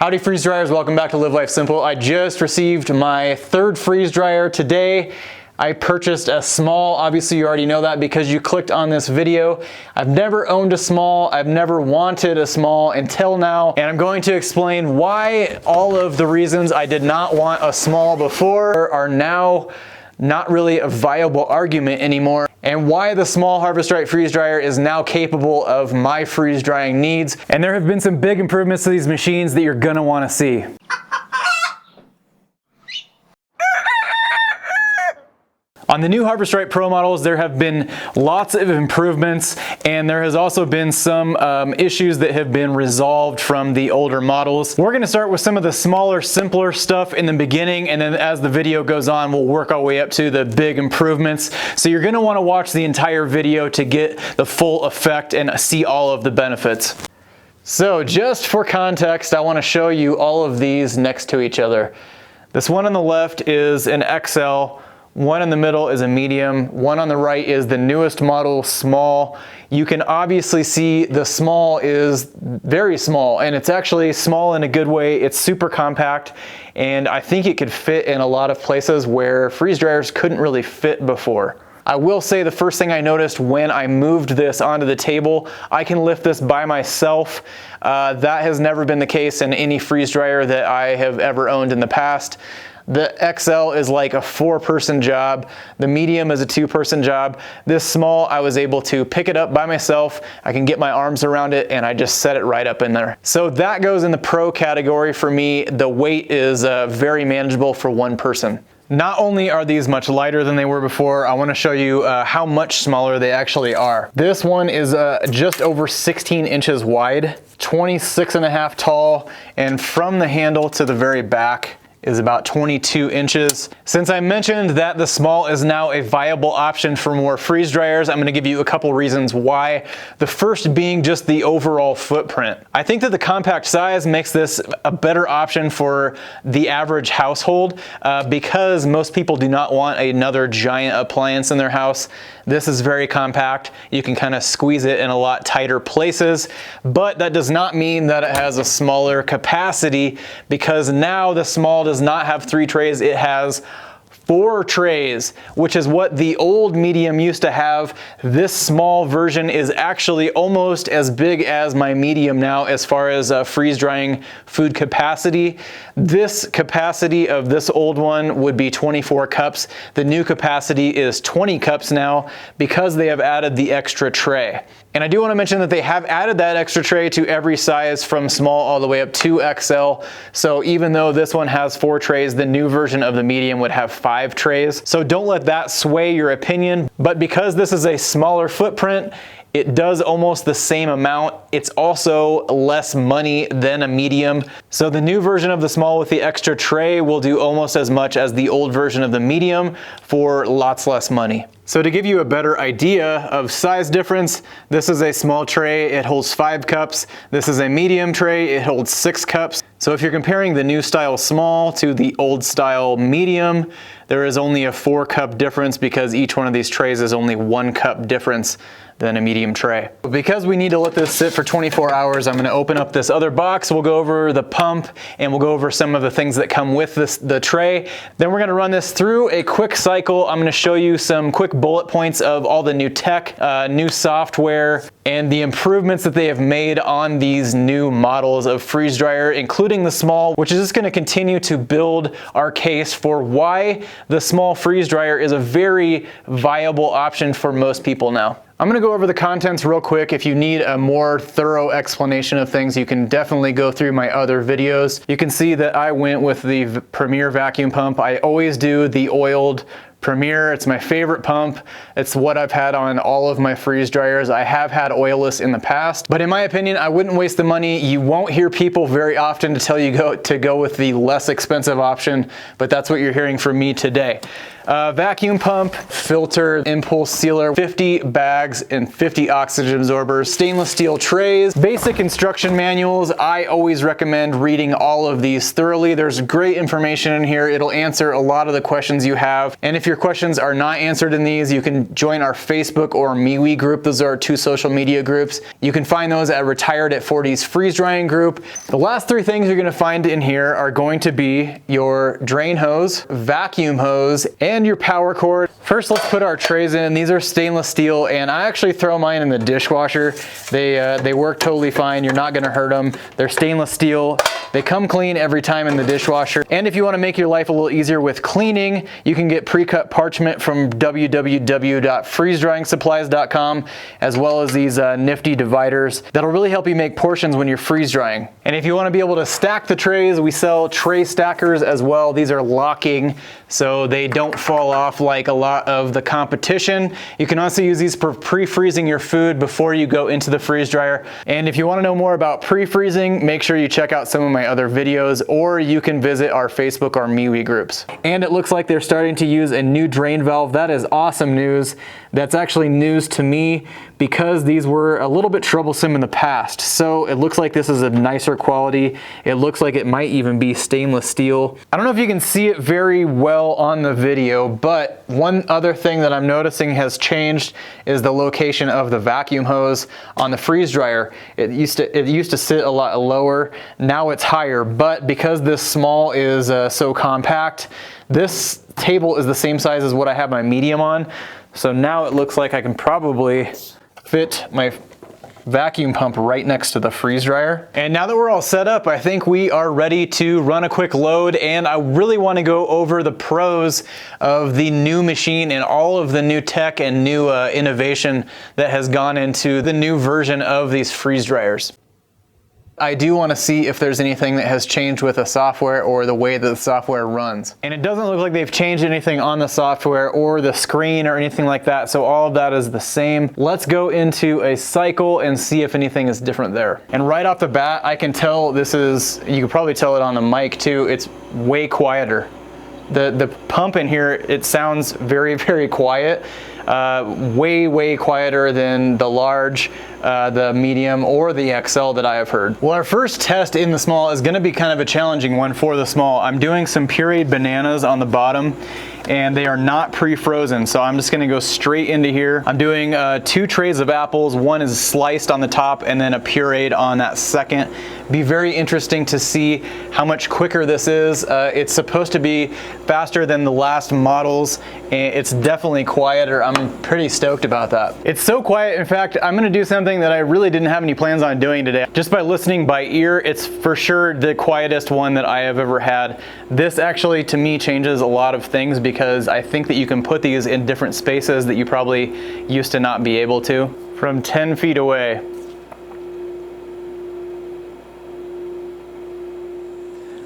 Howdy freeze dryers, welcome back to Live Life Simple. I just received my third freeze dryer today. I purchased a small, obviously you already know that because you clicked on this video. I've never owned a small, I've never wanted a small until now, and I'm going to explain why all of the reasons I did not want a small before are now not really a viable argument anymore, and why the small Harvestright freeze dryer is now capable of my freeze drying needs. And there have been some big improvements to these machines that you're gonna wanna see. On the new Harvestright Pro models, there have been lots of improvements, and there has also been some issues that have been resolved from the older models. We're gonna start with some of the smaller, simpler stuff in the beginning, and then as the video goes on, we'll work our way up to the big improvements. So you're gonna wanna watch the entire video to get the full effect and see all of the benefits. So just for context, I wanna show you all of these next to each other. This one on the left is an XL, one in the middle is a medium, one on the right is the newest model, small. You can obviously see the small is very small, and it's actually small in a good way. It's super compact, and I think it could fit in a lot of places where freeze dryers couldn't really fit before. I will say the first thing I noticed when I moved this onto the table, I can lift this by myself. That has never been the case in any freeze dryer that I have ever owned in the past. The XL is like a 4-person job. The medium is a 2-person job. This small, I was able to pick it up by myself. I can get my arms around it and I just set it right up in there. So that goes in the pro category for me. The weight is very manageable for one person. Not only are these much lighter than they were before, I want to show you how much smaller they actually are. This one is just over 16 inches wide, 26.5 tall, and from the handle to the very back is about 22 inches. Since I mentioned that the small is now a viable option for more freeze dryers, I'm gonna give you a couple reasons why. The first being just the overall footprint. I think that the compact size makes this a better option for the average household because most people do not want another giant appliance in their house. This is very compact. You can kind of squeeze it in a lot tighter places, but that does not mean that it has a smaller capacity, because now the small does not have 3 trays, it has 4 trays, which is what the old medium used to have. This small version is actually almost as big as my medium now as far as freeze drying food capacity. This capacity of this old one would be 24 cups. The new capacity is 20 cups now because they have added the extra tray. And I do want to mention that they have added that extra tray to every size from small all the way up to XL. So even though this one has 4 trays, the new version of the medium would have 5 trays. So don't let that sway your opinion. But because this is a smaller footprint, it does almost the same amount. It's also less money than a medium. So the new version of the small with the extra tray will do almost as much as the old version of the medium for lots less money. So to give you a better idea of size difference, this is a small tray, it holds 5 cups. This is a medium tray, it holds 6 cups. So if you're comparing the new style small to the old style medium, there is only a 4-cup difference because each one of these trays is only 1 cup difference than a medium tray. Because we need to let this sit for 24 hours, I'm gonna open up this other box. We'll go over the pump and we'll go over some of the things that come with the tray. Then we're gonna run this through a quick cycle. I'm gonna show you some quick bullet points of all the new tech, new software, and the improvements that they have made on these new models of freeze dryer, including the small, which is just gonna continue to build our case for why the small freeze dryer is a very viable option for most people now. I'm gonna go over the contents real quick. If you need a more thorough explanation of things, you can definitely go through my other videos. You can see that I went with the Premier vacuum pump. I always do the oiled Premier. It's my favorite pump. It's what I've had on all of my freeze dryers. I have had oilless in the past, but in my opinion, I wouldn't waste the money. You won't hear people very often to tell you to go with the less expensive option, but that's what you're hearing from me today. vacuum pump, filter, impulse sealer, 50 bags and 50 oxygen absorbers, stainless steel trays, basic instruction manuals. I always recommend reading all of these thoroughly. There's great information in here. It'll answer a lot of the questions you have. And if your questions are not answered in these, you can join our Facebook or MeWe group. Those are our 2 social media groups. You can find those at Retired at 40's freeze drying group. The last 3 things you're gonna find in here are going to be your drain hose, vacuum hose, and your power cord. First, let's put our trays in. These are stainless steel, and I actually throw mine in the dishwasher. They work totally fine. You're not gonna hurt them. They're stainless steel. They come clean every time in the dishwasher. And if you wanna make your life a little easier with cleaning, you can get pre-cut parchment from www.freezedryingsupplies.com, as well as these nifty dividers that'll really help you make portions when you're freeze drying. And if you wanna be able to stack the trays, we sell tray stackers as well. These are locking, so they don't fall off like a lot of the competition. You can also use these for pre-freezing your food before you go into the freeze dryer. And if you wanna know more about pre-freezing, make sure you check out some of my other videos, or you can visit our Facebook or MeWe groups. And it looks like they're starting to use a new drain valve. That is awesome news. That's actually news to me because these were a little bit troublesome in the past. So it looks like this is a nicer quality. It looks like it might even be stainless steel. I don't know if you can see it very well on the video, but one other thing that I'm noticing has changed is the location of the vacuum hose on the freeze dryer. It used to sit a lot lower. Now it's higher, but because this small is so compact, this table is the same size as what I have my medium on. So now it looks like I can probably fit my vacuum pump right next to the freeze dryer. And now that we're all set up, I think we are ready to run a quick load, and I really want to go over the pros of the new machine and all of the new tech and new innovation that has gone into the new version of these freeze dryers. I do want to see if there's anything that has changed with the software or the way that the software runs. And it doesn't look like they've changed anything on the software or the screen or anything like that, so all of that is the same. Let's go into a cycle and see if anything is different there. And right off the bat, I can tell this is, you can probably tell it on the mic too, it's way quieter. The pump in here, it sounds very, very quiet. Way quieter than the large, the medium, or the XL that I have heard. Well, our first test in the small is gonna be kind of a challenging one for the small. I'm doing some pureed bananas on the bottom, and they are not pre-frozen, so I'm just gonna go straight into here. I'm doing 2 trays of apples. One is sliced on the top and then a pureed on that second. Be very interesting to see how much quicker this is. It's supposed to be faster than the last models, and it's definitely quieter. I'm pretty stoked about that. It's so quiet, in fact, I'm gonna do something that I really didn't have any plans on doing today. Just by listening by ear, it's for sure the quietest one that I have ever had. This actually, to me, changes a lot of things because I think that you can put these in different spaces that you probably used to not be able to. From 10 feet away.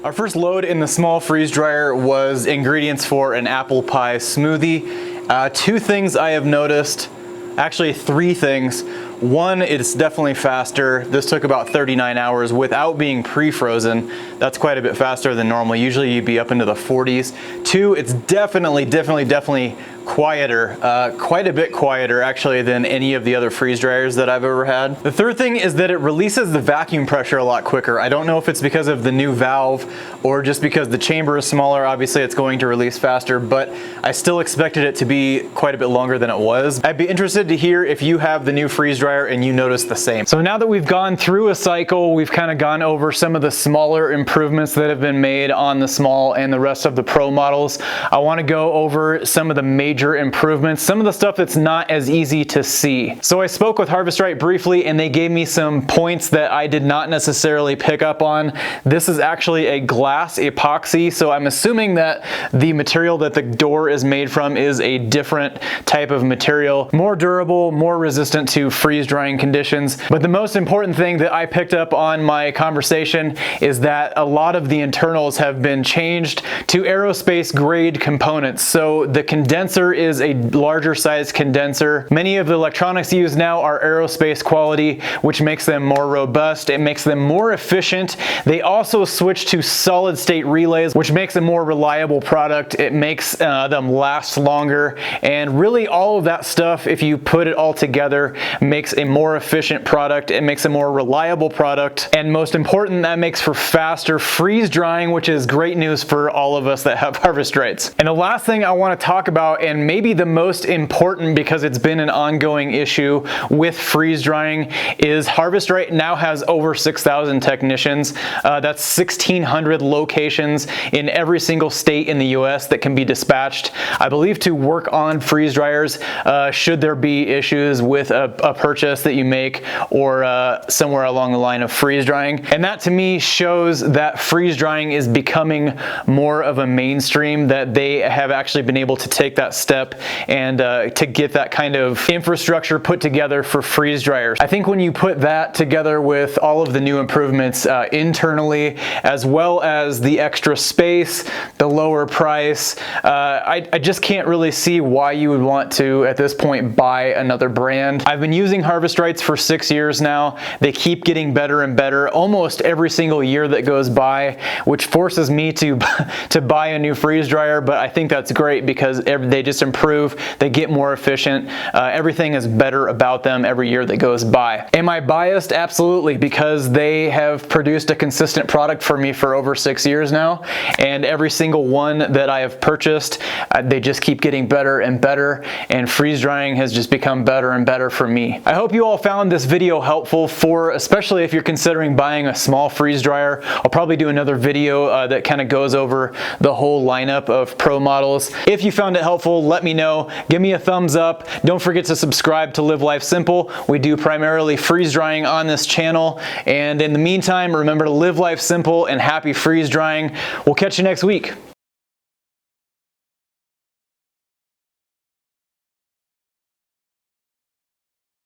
Our first load in the small freeze dryer was ingredients for an apple pie smoothie. 2 things I have noticed, actually 3 things. One, it's definitely faster. This took about 39 hours without being pre-frozen. That's quite a bit faster than normal. Usually you'd be up into the 40s. 2, it's definitely quieter, quite a bit quieter actually than any of the other freeze dryers that I've ever had. The third thing is that it releases the vacuum pressure a lot quicker. I don't know if it's because of the new valve or just because the chamber is smaller. Obviously it's going to release faster, but I still expected it to be quite a bit longer than it was. I'd be interested to hear if you have the new freeze dryer and you notice the same. So now that we've gone through a cycle, we've kind of gone over some of the smaller improvements that have been made on the small and the rest of the Pro models. I want to go over some of the major improvements, some of the stuff that's not as easy to see. So I spoke with Harvestright briefly and they gave me some points that I did not necessarily pick up on. This is actually a glass epoxy, so I'm assuming that the material that the door is made from is a different type of material, more durable, more resistant to freeze drying conditions. But the most important thing that I picked up on my conversation is that a lot of the internals have been changed to aerospace grade components. So the condenser condenser is a larger size condenser. Many of the electronics used now are aerospace quality, which makes them more robust. It makes them more efficient. They also switch to solid state relays, which makes a more reliable product. It makes them last longer, and really all of that stuff, if you put it all together, makes a more efficient product. It makes a more reliable product, and most important, that makes for faster freeze drying, which is great news for all of us that have Harvestrights. And the last thing I want to talk about, and maybe the most important because it's been an ongoing issue with freeze drying, is Harvestright now has over 6,000 technicians. That's 1,600 locations in every single state in the US that can be dispatched, I believe, to work on freeze dryers should there be issues with a purchase that you make or somewhere along the line of freeze drying. And that to me shows that freeze drying is becoming more of a mainstream, that they have actually been able to take that step and to get that kind of infrastructure put together for freeze dryers. I think when you put that together with all of the new improvements internally, as well as the extra space, the lower price, I just can't really see why you would want to, at this point, buy another brand. I've been using Harvestrights for 6 years now. They keep getting better and better almost every single year that goes by, which forces me to buy a new freeze dryer, but I think that's great because they just improve, they get more efficient, everything is better about them every year that goes by. Am I biased? Absolutely, because they have produced a consistent product for me for over 6 years now, and every single one that I have purchased, they just keep getting better and better, and freeze drying has just become better and better for me. I hope you all found this video helpful, especially if you're considering buying a small freeze dryer. I'll probably do another video that kind of goes over the whole lineup of Pro models. If you found it helpful, let me know. Give me a thumbs up. Don't forget to subscribe to Live Life Simple. We do primarily freeze drying on this channel. And in the meantime, remember to live life simple and happy freeze drying. We'll catch you next week.